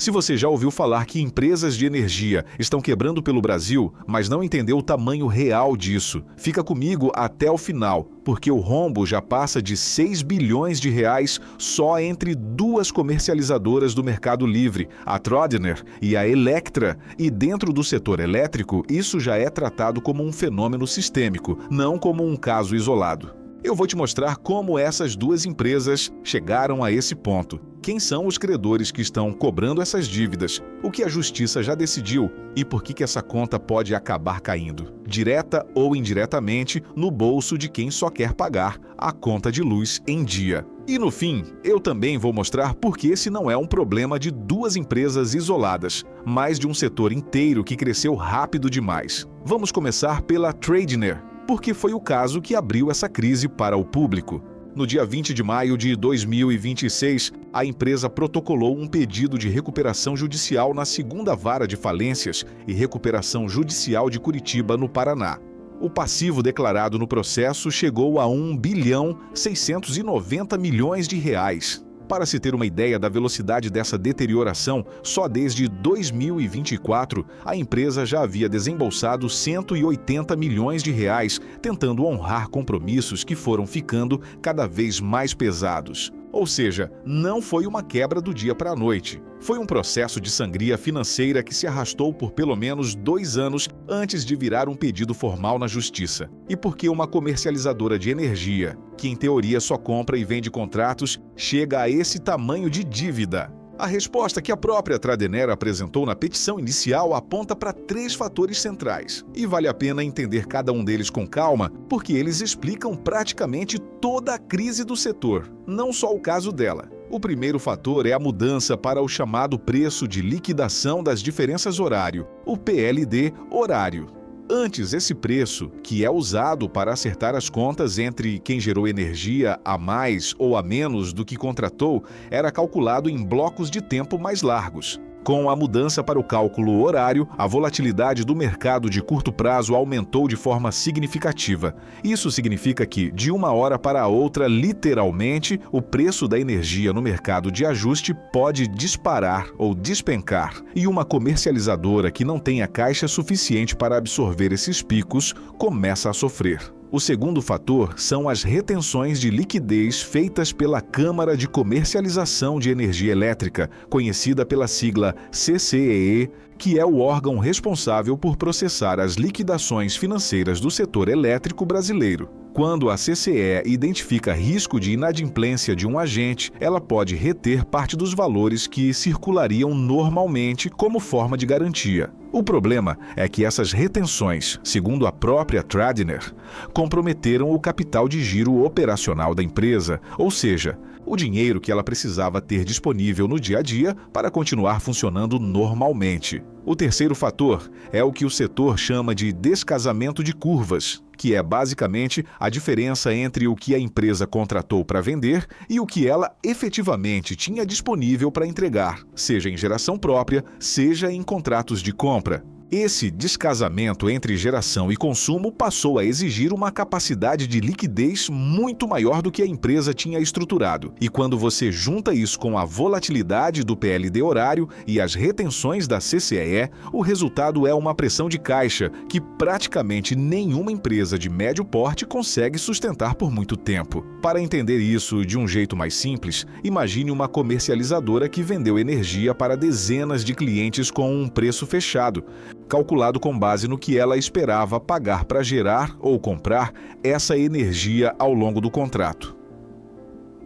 Se você já ouviu falar que empresas de energia estão quebrando pelo Brasil, mas não entendeu o tamanho real disso, fica comigo até o final, porque o rombo já passa de 6 bilhões de reais só entre duas comercializadoras do Mercado Livre, a Trodner e a Electra, e dentro do setor elétrico, isso já é tratado como um fenômeno sistêmico, não como um caso isolado. Eu vou te mostrar como essas duas empresas chegaram a esse ponto. Quem são os credores que estão cobrando essas dívidas? O que a justiça já decidiu? E por que essa conta pode acabar caindo, direta ou indiretamente, no bolso de quem só quer pagar a conta de luz em dia? E no fim, eu também vou mostrar por que esse não é um problema de duas empresas isoladas, mas de um setor inteiro que cresceu rápido demais. Vamos começar pela Trodner, porque foi o caso que abriu essa crise para o público. No dia 20 de maio de 2026, a empresa protocolou um pedido de recuperação judicial na 2ª Vara de Falências e Recuperação Judicial de Curitiba, no Paraná. O passivo declarado no processo chegou a 1,690 bilhão de reais. Para se ter uma ideia da velocidade dessa deterioração, só desde 2024, a empresa já havia desembolsado 180 milhões de reais, tentando honrar compromissos que foram ficando cada vez mais pesados. Ou seja, não foi uma quebra do dia para a noite. Foi um processo de sangria financeira que se arrastou por pelo menos 2 anos antes de virar um pedido formal na justiça. E porque uma comercializadora de energia, que em teoria só compra e vende contratos, chega a esse tamanho de dívida? A resposta que a própria Trodner apresentou na petição inicial aponta para 3 fatores centrais. E vale a pena entender cada um deles com calma, porque eles explicam praticamente toda a crise do setor, não só o caso dela. O primeiro fator é a mudança para o chamado preço de liquidação das diferenças horário, o PLD horário. Antes, esse preço, que é usado para acertar as contas entre quem gerou energia a mais ou a menos do que contratou, era calculado em blocos de tempo mais largos. Com a mudança para o cálculo horário, a volatilidade do mercado de curto prazo aumentou de forma significativa. Isso significa que, de uma hora para a outra, literalmente, o preço da energia no mercado de ajuste pode disparar ou despencar. E uma comercializadora que não tenha caixa suficiente para absorver esses picos começa a sofrer. O segundo fator são as retenções de liquidez feitas pela Câmara de Comercialização de Energia Elétrica, conhecida pela sigla CCEE, que é o órgão responsável por processar as liquidações financeiras do setor elétrico brasileiro. Quando a CCE identifica risco de inadimplência de um agente, ela pode reter parte dos valores que circulariam normalmente como forma de garantia. O problema é que essas retenções, segundo a própria Trodner, comprometeram o capital de giro operacional da empresa, ou seja, o dinheiro que ela precisava ter disponível no dia a dia para continuar funcionando normalmente. O terceiro fator é o que o setor chama de descasamento de curvas, que é basicamente a diferença entre o que a empresa contratou para vender e o que ela efetivamente tinha disponível para entregar, seja em geração própria, seja em contratos de compra. Esse descasamento entre geração e consumo passou a exigir uma capacidade de liquidez muito maior do que a empresa tinha estruturado. E quando você junta isso com a volatilidade do PLD horário e as retenções da CCEE, o resultado é uma pressão de caixa que praticamente nenhuma empresa de médio porte consegue sustentar por muito tempo. Para entender isso de um jeito mais simples, imagine uma comercializadora que vendeu energia para dezenas de clientes com um preço fechado, calculado com base no que ela esperava pagar para gerar ou comprar essa energia ao longo do contrato.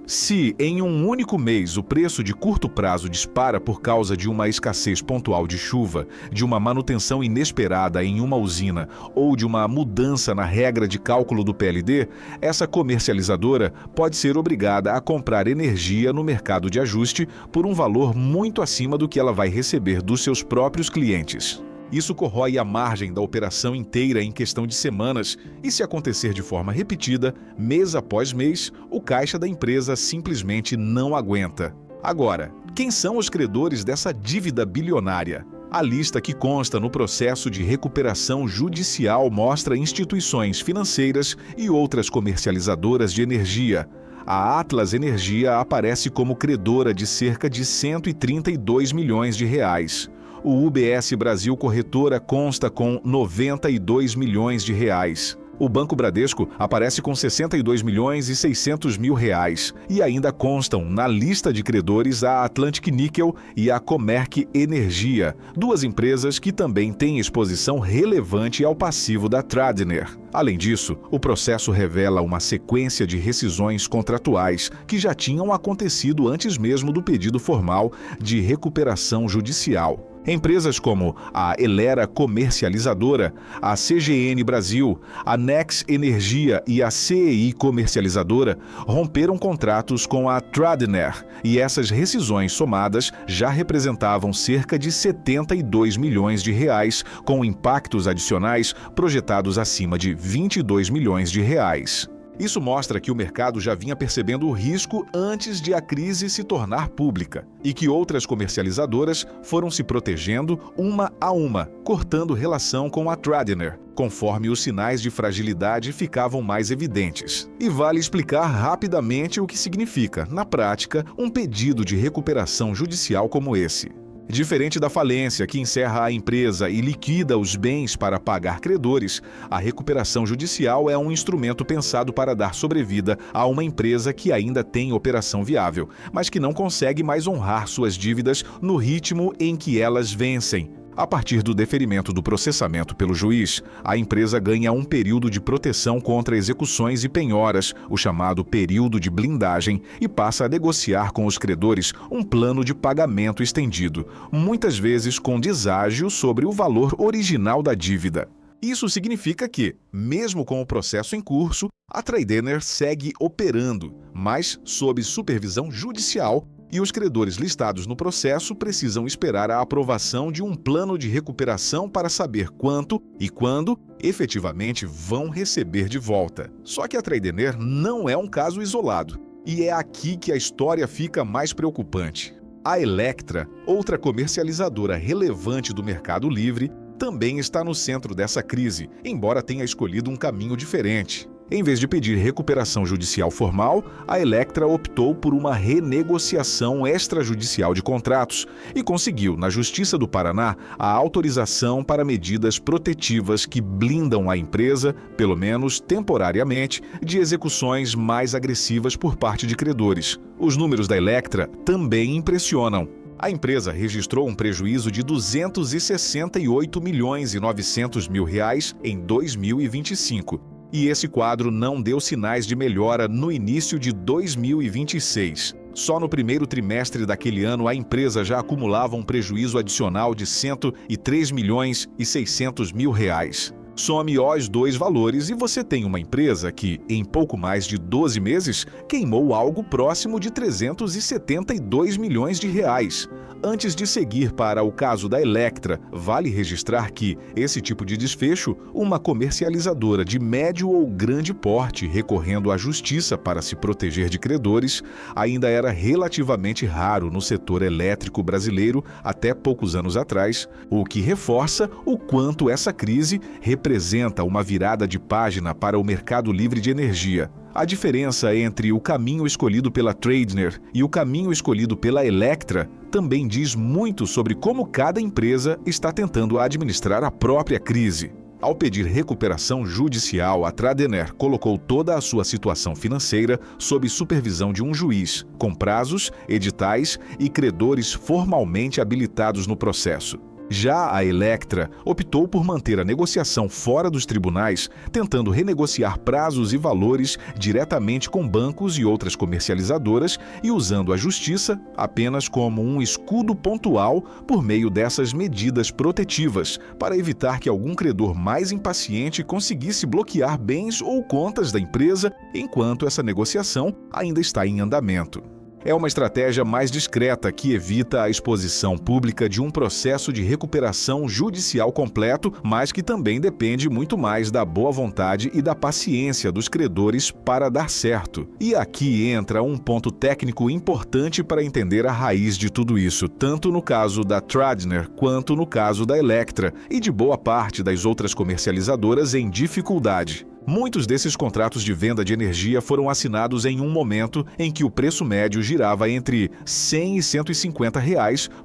Se em um único mês o preço de curto prazo dispara por causa de uma escassez pontual de chuva, de uma manutenção inesperada em uma usina ou de uma mudança na regra de cálculo do PLD, essa comercializadora pode ser obrigada a comprar energia no mercado de ajuste por um valor muito acima do que ela vai receber dos seus próprios clientes. Isso corrói a margem da operação inteira em questão de semanas e, se acontecer de forma repetida, mês após mês, o caixa da empresa simplesmente não aguenta. Agora, quem são os credores dessa dívida bilionária? A lista que consta no processo de recuperação judicial mostra instituições financeiras e outras comercializadoras de energia. a Atlas Energia aparece como credora de cerca de 132 milhões de reais. O UBS Brasil Corretora consta com 92 milhões de reais. O Banco Bradesco aparece com 62 milhões e 600 mil reais. E ainda constam na lista de credores a Atlantic Níquel e a Comerc Energia, duas empresas que também têm exposição relevante ao passivo da Tradner. Além disso, o processo revela uma sequência de rescisões contratuais que já tinham acontecido antes mesmo do pedido formal de recuperação judicial. Empresas como a Elera Comercializadora, a CGN Brasil, a Nex Energia e a CEI Comercializadora romperam contratos com a Tradner e essas rescisões somadas já representavam cerca de 72 milhões de reais, com impactos adicionais projetados acima de 22 milhões de reais. Isso mostra que o mercado já vinha percebendo o risco antes de a crise se tornar pública e que outras comercializadoras foram se protegendo uma a uma, cortando relação com a Tradner, conforme os sinais de fragilidade ficavam mais evidentes. E vale explicar rapidamente o que significa, na prática, um pedido de recuperação judicial como esse. Diferente da falência, que encerra a empresa e liquida os bens para pagar credores, a recuperação judicial é um instrumento pensado para dar sobrevida a uma empresa que ainda tem operação viável, mas que não consegue mais honrar suas dívidas no ritmo em que elas vencem. A partir do deferimento do processamento pelo juiz, a empresa ganha um período de proteção contra execuções e penhoras, o chamado período de blindagem, e passa a negociar com os credores um plano de pagamento estendido, muitas vezes com deságio sobre o valor original da dívida. Isso significa que, mesmo com o processo em curso, a Tradner segue operando, mas sob supervisão judicial, e os credores listados no processo precisam esperar a aprovação de um plano de recuperação para saber quanto e quando efetivamente vão receber de volta. Só que a Tradner não é um caso isolado, e é aqui que a história fica mais preocupante. A Electra, outra comercializadora relevante do Mercado Livre, também está no centro dessa crise, embora tenha escolhido um caminho diferente. Em vez de pedir recuperação judicial formal, a Electra optou por uma renegociação extrajudicial de contratos e conseguiu, na Justiça do Paraná, a autorização para medidas protetivas que blindam a empresa, pelo menos temporariamente, de execuções mais agressivas por parte de credores. Os números da Electra também impressionam. A empresa registrou um prejuízo de 268 milhões e 900 mil reais em 2025. E esse quadro não deu sinais de melhora no início de 2026. Só no primeiro trimestre daquele ano, a empresa já acumulava um prejuízo adicional de 103 milhões e 600 mil reais. Some os dois valores e você tem uma empresa que, em pouco mais de 12 meses, queimou algo próximo de 372 milhões de reais. Antes de seguir para o caso da Electra, vale registrar que, esse tipo de desfecho, uma comercializadora de médio ou grande porte recorrendo à justiça para se proteger de credores, ainda era relativamente raro no setor elétrico brasileiro até poucos anos atrás, o que reforça o quanto essa crise representa uma virada de página para o mercado livre de energia. A diferença entre o caminho escolhido pela Tradner e o caminho escolhido pela Electra também diz muito sobre como cada empresa está tentando administrar a própria crise. Ao pedir recuperação judicial, a Tradner colocou toda a sua situação financeira sob supervisão de um juiz, com prazos, editais e credores formalmente habilitados no processo. Já a Electra optou por manter a negociação fora dos tribunais, tentando renegociar prazos e valores diretamente com bancos e outras comercializadoras e usando a justiça apenas como um escudo pontual por meio dessas medidas protetivas, para evitar que algum credor mais impaciente conseguisse bloquear bens ou contas da empresa enquanto essa negociação ainda está em andamento. É uma estratégia mais discreta que evita a exposição pública de um processo de recuperação judicial completo, mas que também depende muito mais da boa vontade e da paciência dos credores para dar certo. E aqui entra um ponto técnico importante para entender a raiz de tudo isso, tanto no caso da Tradner quanto no caso da Electra e de boa parte das outras comercializadoras em dificuldade. Muitos desses contratos de venda de energia foram assinados em um momento em que o preço médio girava entre R$ 100 e R$ 150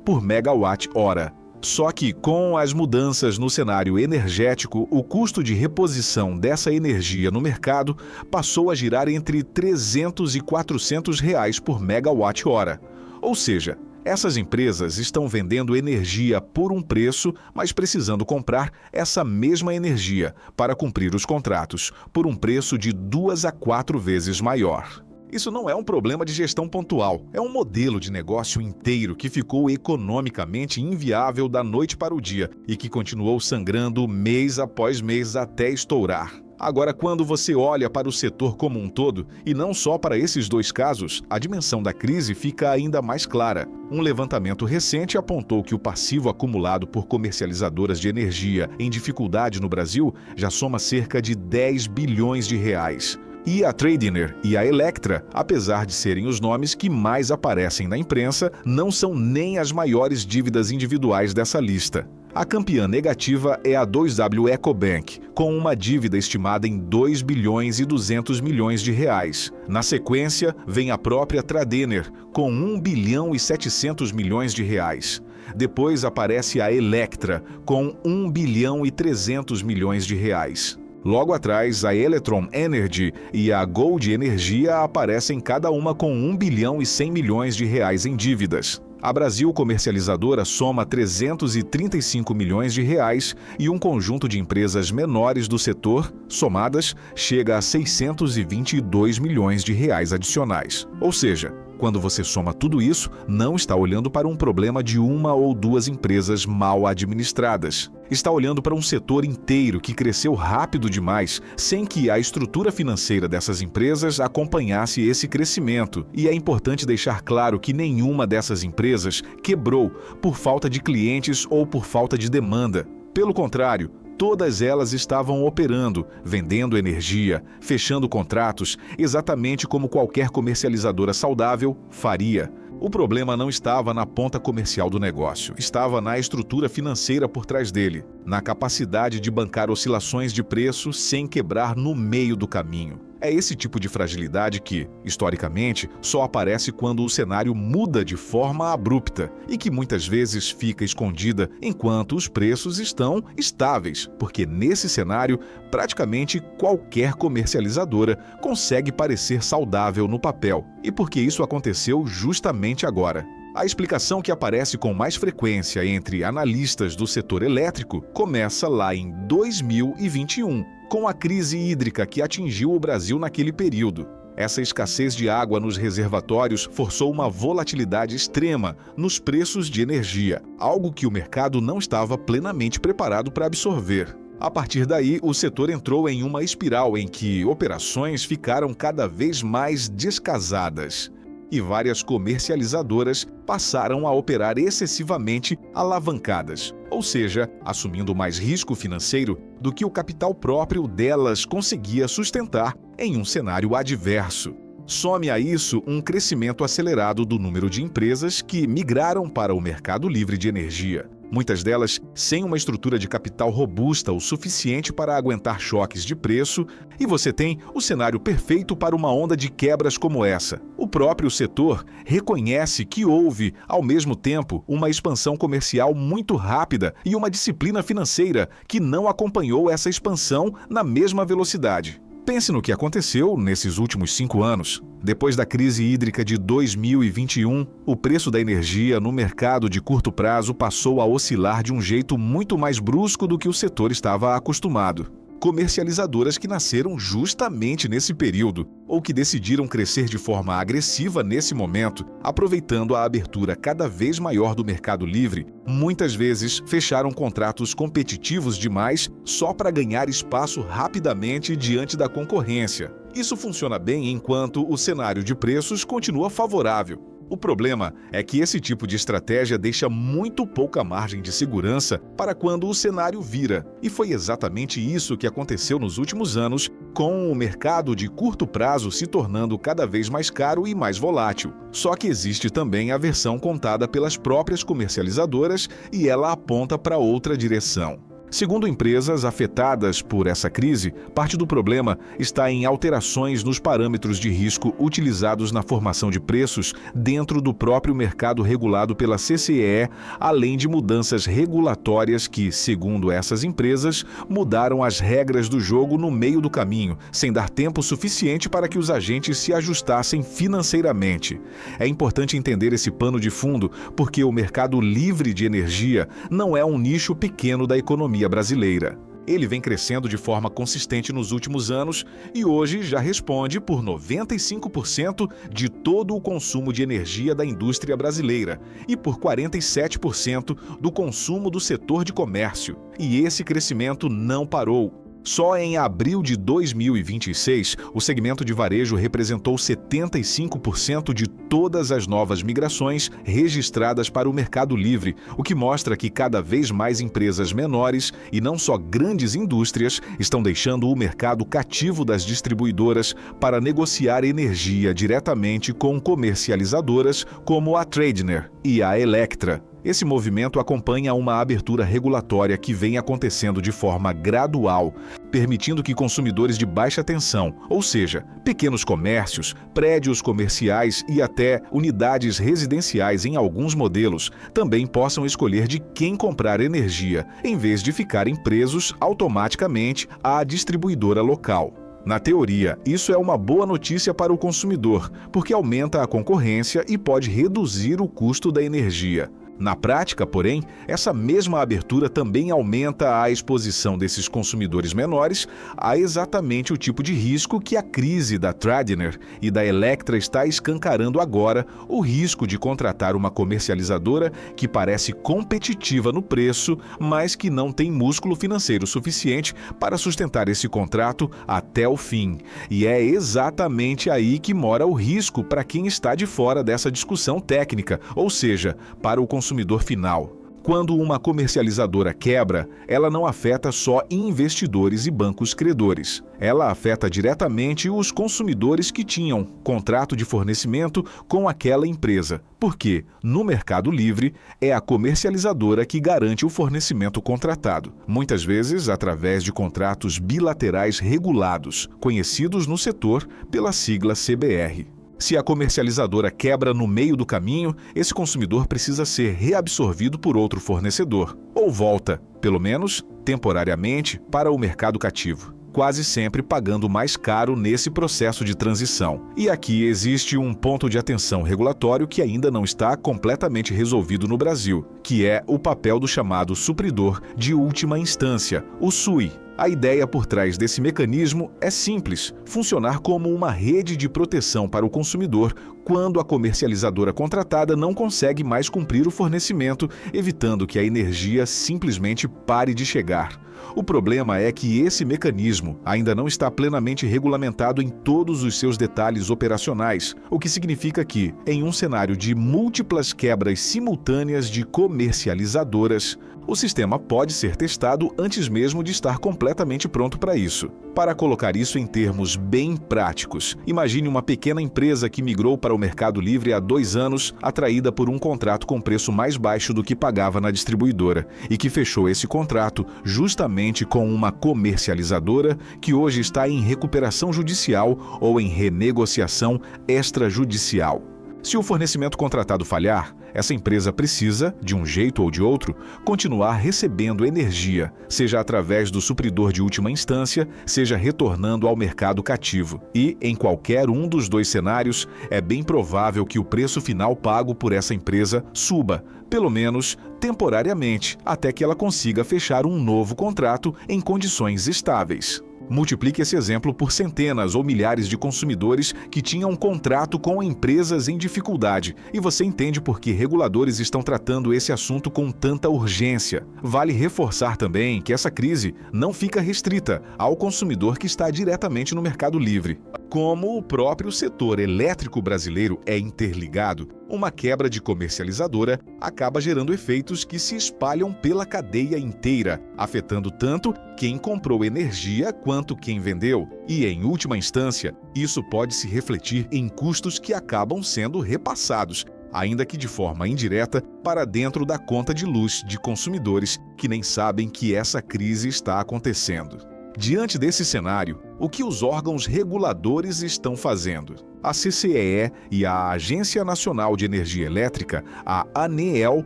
por megawatt-hora. Só que, com as mudanças no cenário energético, o custo de reposição dessa energia no mercado passou a girar entre R$ 300 e R$ 400 por megawatt-hora. Ou seja, essas empresas estão vendendo energia por um preço, mas precisando comprar essa mesma energia para cumprir os contratos, por um preço de 2 a 4 vezes maior. Isso não é um problema de gestão pontual, é um modelo de negócio inteiro que ficou economicamente inviável da noite para o dia e que continuou sangrando mês após mês até estourar. Agora, quando você olha para o setor como um todo, e não só para esses dois casos, a dimensão da crise fica ainda mais clara. Um levantamento recente apontou que o passivo acumulado por comercializadoras de energia em dificuldade no Brasil já soma cerca de 10 bilhões de reais. E a Tradiner e a Electra, apesar de serem os nomes que mais aparecem na imprensa, não são nem as maiores dívidas individuais dessa lista. A campeã negativa é a 2W Ecobank, com uma dívida estimada em 2 bilhões e 200 milhões de reais. Na sequência, vem a própria Tradener, com 1 bilhão e 700 milhões de reais. Depois aparece a Electra, com 1 bilhão e 300 milhões de reais. Logo atrás, a Electron Energy e a Gold Energia aparecem cada uma com 1 bilhão e 100 milhões de reais em dívidas. A Brasil Comercializadora soma 335 milhões de reais e um conjunto de empresas menores do setor, somadas, chega a 622 milhões de reais adicionais. Ou seja, quando você soma tudo isso, não está olhando para um problema de uma ou duas empresas mal administradas. Está olhando para um setor inteiro que cresceu rápido demais, sem que a estrutura financeira dessas empresas acompanhasse esse crescimento. E é importante deixar claro que nenhuma dessas empresas quebrou por falta de clientes ou por falta de demanda. Pelo contrário, todas elas estavam operando, vendendo energia, fechando contratos, exatamente como qualquer comercializadora saudável faria. O problema não estava na ponta comercial do negócio, estava na estrutura financeira por trás dele, na capacidade de bancar oscilações de preço sem quebrar no meio do caminho. É esse tipo de fragilidade que, historicamente, só aparece quando o cenário muda de forma abrupta e que muitas vezes fica escondida enquanto os preços estão estáveis, porque nesse cenário, praticamente qualquer comercializadora consegue parecer saudável no papel, e porque isso aconteceu justamente agora. A explicação que aparece com mais frequência entre analistas do setor elétrico começa lá em 2021, com a crise hídrica que atingiu o Brasil naquele período. Essa escassez de água nos reservatórios forçou uma volatilidade extrema nos preços de energia, algo que o mercado não estava plenamente preparado para absorver. A partir daí, o setor entrou em uma espiral em que operações ficaram cada vez mais descasadas. E várias comercializadoras passaram a operar excessivamente alavancadas, ou seja, assumindo mais risco financeiro do que o capital próprio delas conseguia sustentar em um cenário adverso. Some a isso um crescimento acelerado do número de empresas que migraram para o mercado livre de energia. Muitas delas sem uma estrutura de capital robusta o suficiente para aguentar choques de preço, e você tem o cenário perfeito para uma onda de quebras como essa. O próprio setor reconhece que houve, ao mesmo tempo, uma expansão comercial muito rápida e uma disciplina financeira que não acompanhou essa expansão na mesma velocidade. Pense no que aconteceu nesses últimos 5 anos. Depois da crise hídrica de 2021, o preço da energia no mercado de curto prazo passou a oscilar de um jeito muito mais brusco do que o setor estava acostumado. Comercializadoras que nasceram justamente nesse período, ou que decidiram crescer de forma agressiva nesse momento, aproveitando a abertura cada vez maior do mercado livre, muitas vezes fecharam contratos competitivos demais só para ganhar espaço rapidamente diante da concorrência. Isso funciona bem enquanto o cenário de preços continua favorável. O problema é que esse tipo de estratégia deixa muito pouca margem de segurança para quando o cenário vira. E foi exatamente isso que aconteceu nos últimos anos, com o mercado de curto prazo se tornando cada vez mais caro e mais volátil. Só que existe também a versão contada pelas próprias comercializadoras e ela aponta para outra direção. Segundo empresas afetadas por essa crise, parte do problema está em alterações nos parâmetros de risco utilizados na formação de preços dentro do próprio mercado regulado pela CCEE, além de mudanças regulatórias que, segundo essas empresas, mudaram as regras do jogo no meio do caminho, sem dar tempo suficiente para que os agentes se ajustassem financeiramente. É importante entender esse pano de fundo, porque o mercado livre de energia não é um nicho pequeno da economia brasileira. Ele vem crescendo de forma consistente nos últimos anos e hoje já responde por 95% de todo o consumo de energia da indústria brasileira e por 47% do consumo do setor de comércio. E esse crescimento não parou. Só em abril de 2026, o segmento de varejo representou 75% de todas as novas migrações registradas para o Mercado Livre, o que mostra que cada vez mais empresas menores, e não só grandes indústrias, estão deixando o mercado cativo das distribuidoras para negociar energia diretamente com comercializadoras como a Tradner e a Electra. Esse movimento acompanha uma abertura regulatória que vem acontecendo de forma gradual, permitindo que consumidores de baixa tensão, ou seja, pequenos comércios, prédios comerciais e até unidades residenciais em alguns modelos, também possam escolher de quem comprar energia, em vez de ficarem presos automaticamente à distribuidora local. Na teoria, isso é uma boa notícia para o consumidor, porque aumenta a concorrência e pode reduzir o custo da energia. Na prática, porém, essa mesma abertura também aumenta a exposição desses consumidores menores a exatamente o tipo de risco que a crise da Tradner e da Electra está escancarando agora, o risco de contratar uma comercializadora que parece competitiva no preço, mas que não tem músculo financeiro suficiente para sustentar esse contrato até o fim. E é exatamente aí que mora o risco para quem está de fora dessa discussão técnica, ou seja, para o consumidor final. Quando uma comercializadora quebra, ela não afeta só investidores e bancos credores. Ela afeta diretamente os consumidores que tinham contrato de fornecimento com aquela empresa, porque, no Mercado Livre, é a comercializadora que garante o fornecimento contratado, muitas vezes através de contratos bilaterais regulados, conhecidos no setor pela sigla CBR. Se a comercializadora quebra no meio do caminho, esse consumidor precisa ser reabsorvido por outro fornecedor, ou volta, pelo menos temporariamente, para o mercado cativo, quase sempre pagando mais caro nesse processo de transição. E aqui existe um ponto de atenção regulatório que ainda não está completamente resolvido no Brasil, que é o papel do chamado supridor de última instância, o SUI. A ideia por trás desse mecanismo é simples: funcionar como uma rede de proteção para o consumidor quando a comercializadora contratada não consegue mais cumprir o fornecimento, evitando que a energia simplesmente pare de chegar. O problema é que esse mecanismo ainda não está plenamente regulamentado em todos os seus detalhes operacionais, o que significa que, em um cenário de múltiplas quebras simultâneas de comercializadoras, o sistema pode ser testado antes mesmo de estar completamente pronto para isso. Para colocar isso em termos bem práticos, imagine uma pequena empresa que migrou para o Mercado Livre há 2 anos, atraída por um contrato com preço mais baixo do que pagava na distribuidora, e que fechou esse contrato justamente com uma comercializadora que hoje está em recuperação judicial ou em renegociação extrajudicial. Se o fornecimento contratado falhar, essa empresa precisa, de um jeito ou de outro, continuar recebendo energia, seja através do supridor de última instância, seja retornando ao mercado cativo. E, em qualquer um dos 2 cenários, é bem provável que o preço final pago por essa empresa suba, pelo menos temporariamente, até que ela consiga fechar um novo contrato em condições estáveis. Multiplique esse exemplo por centenas ou milhares de consumidores que tinham um contrato com empresas em dificuldade, e você entende por que reguladores estão tratando esse assunto com tanta urgência. Vale reforçar também que essa crise não fica restrita ao consumidor que está diretamente no Mercado Livre. Como o próprio setor elétrico brasileiro é interligado, uma quebra de comercializadora acaba gerando efeitos que se espalham pela cadeia inteira, afetando tanto quem comprou energia quanto quem vendeu. E, em última instância, isso pode se refletir em custos que acabam sendo repassados, ainda que de forma indireta, para dentro da conta de luz de consumidores que nem sabem que essa crise está acontecendo. Diante desse cenário, o que os órgãos reguladores estão fazendo? A CCEE e a Agência Nacional de Energia Elétrica, a ANEEL,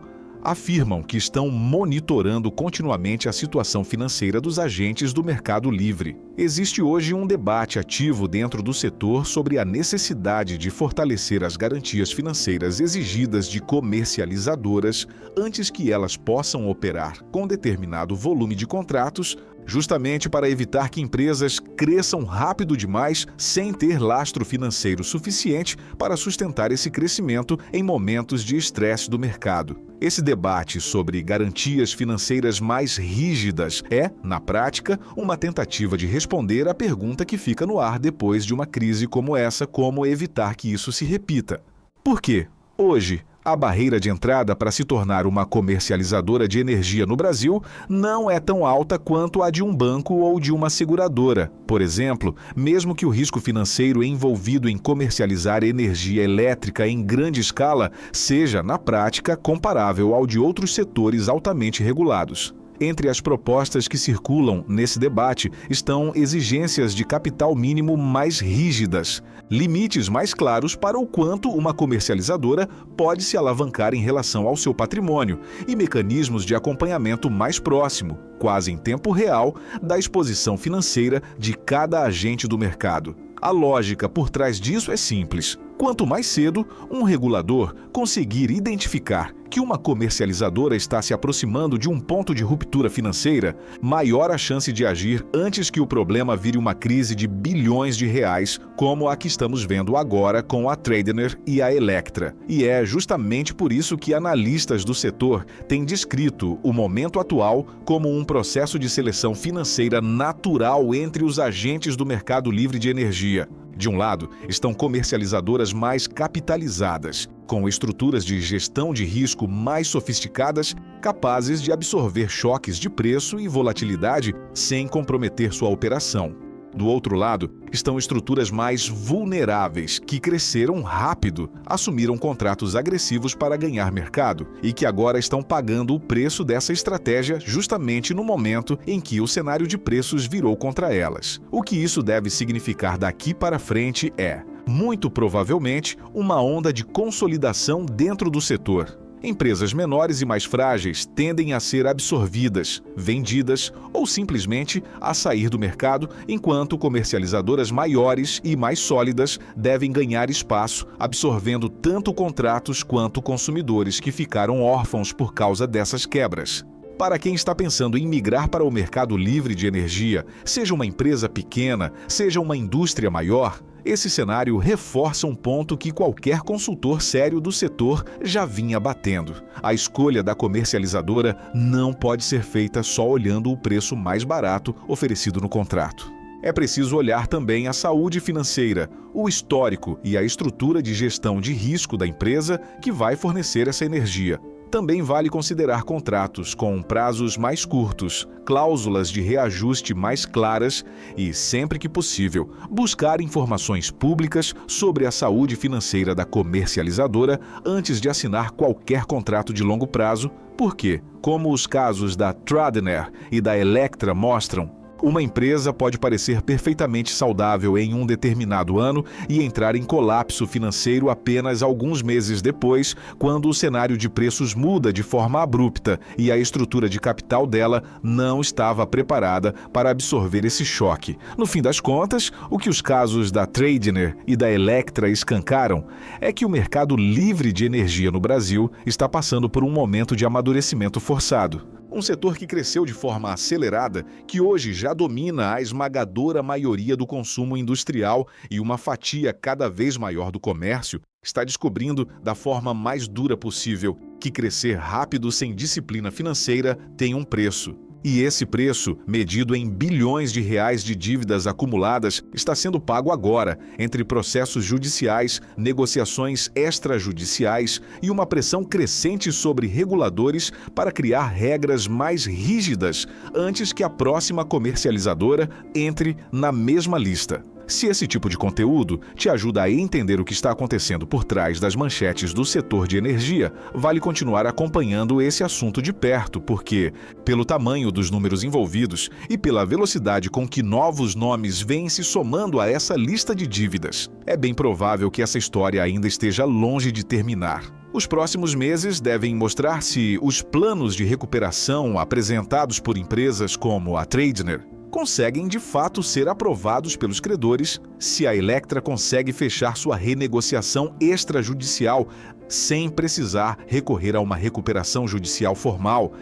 afirmam que estão monitorando continuamente a situação financeira dos agentes do mercado livre. Existe hoje um debate ativo dentro do setor sobre a necessidade de fortalecer as garantias financeiras exigidas de comercializadoras antes que elas possam operar com determinado volume de contratos, justamente para evitar que empresas cresçam rápido demais sem ter lastro financeiro suficiente para sustentar esse crescimento em momentos de estresse do mercado. Esse debate sobre garantias financeiras mais rígidas é, na prática, uma tentativa de responder à pergunta que fica no ar depois de uma crise como essa: como evitar que isso se repita. Por quê? Hoje, a barreira de entrada para se tornar uma comercializadora de energia no Brasil não é tão alta quanto a de um banco ou de uma seguradora. Por exemplo, mesmo que o risco financeiro envolvido em comercializar energia elétrica em grande escala seja, na prática, comparável ao de outros setores altamente regulados. Entre as propostas que circulam nesse debate estão exigências de capital mínimo mais rígidas, limites mais claros para o quanto uma comercializadora pode se alavancar em relação ao seu patrimônio e mecanismos de acompanhamento mais próximo, quase em tempo real, da exposição financeira de cada agente do mercado. A lógica por trás disso é simples. Quanto mais cedo um regulador conseguir identificar que uma comercializadora está se aproximando de um ponto de ruptura financeira, maior a chance de agir antes que o problema vire uma crise de bilhões de reais, como a que estamos vendo agora com a Tradener e a Electra. E é justamente por isso que analistas do setor têm descrito o momento atual como um processo de seleção financeira natural entre os agentes do mercado livre de energia. De um lado, estão comercializadoras mais capitalizadas, com estruturas de gestão de risco mais sofisticadas, capazes de absorver choques de preço e volatilidade sem comprometer sua operação. Do outro lado, estão estruturas mais vulneráveis, que cresceram rápido, assumiram contratos agressivos para ganhar mercado e que agora estão pagando o preço dessa estratégia justamente no momento em que o cenário de preços virou contra elas. O que isso deve significar daqui para frente é, muito provavelmente, uma onda de consolidação dentro do setor. Empresas menores e mais frágeis tendem a ser absorvidas, vendidas ou simplesmente a sair do mercado, enquanto comercializadoras maiores e mais sólidas devem ganhar espaço, absorvendo tanto contratos quanto consumidores que ficaram órfãos por causa dessas quebras. Para quem está pensando em migrar para o mercado livre de energia, seja uma empresa pequena, seja uma indústria maior, esse cenário reforça um ponto que qualquer consultor sério do setor já vinha batendo. A escolha da comercializadora não pode ser feita só olhando o preço mais barato oferecido no contrato. É preciso olhar também a saúde financeira, o histórico e a estrutura de gestão de risco da empresa que vai fornecer essa energia. Também vale considerar contratos com prazos mais curtos, cláusulas de reajuste mais claras e, sempre que possível, buscar informações públicas sobre a saúde financeira da comercializadora antes de assinar qualquer contrato de longo prazo, porque, como os casos da Tradener e da Electra mostram, uma empresa pode parecer perfeitamente saudável em um determinado ano e entrar em colapso financeiro apenas alguns meses depois, quando o cenário de preços muda de forma abrupta e a estrutura de capital dela não estava preparada para absorver esse choque. No fim das contas, o que os casos da Tradener e da Electra escancaram é que o mercado livre de energia no Brasil está passando por um momento de amadurecimento forçado. Um setor que cresceu de forma acelerada, que hoje já domina a esmagadora maioria do consumo industrial e uma fatia cada vez maior do comércio, está descobrindo da forma mais dura possível que crescer rápido sem disciplina financeira tem um preço. E esse preço, medido em bilhões de reais de dívidas acumuladas, está sendo pago agora, entre processos judiciais, negociações extrajudiciais e uma pressão crescente sobre reguladores para criar regras mais rígidas antes que a próxima comercializadora entre na mesma lista. Se esse tipo de conteúdo te ajuda a entender o que está acontecendo por trás das manchetes do setor de energia, vale continuar acompanhando esse assunto de perto, porque, pelo tamanho dos números envolvidos e pela velocidade com que novos nomes vêm se somando a essa lista de dívidas, é bem provável que essa história ainda esteja longe de terminar. Os próximos meses devem mostrar se os planos de recuperação apresentados por empresas como a Tradner conseguem de fato ser aprovados pelos credores, se a Electra consegue fechar sua renegociação extrajudicial sem precisar recorrer a uma recuperação judicial formal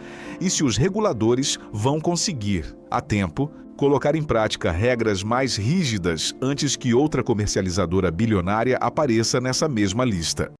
e se os reguladores vão conseguir, a tempo, colocar em prática regras mais rígidas antes que outra comercializadora bilionária apareça nessa mesma lista.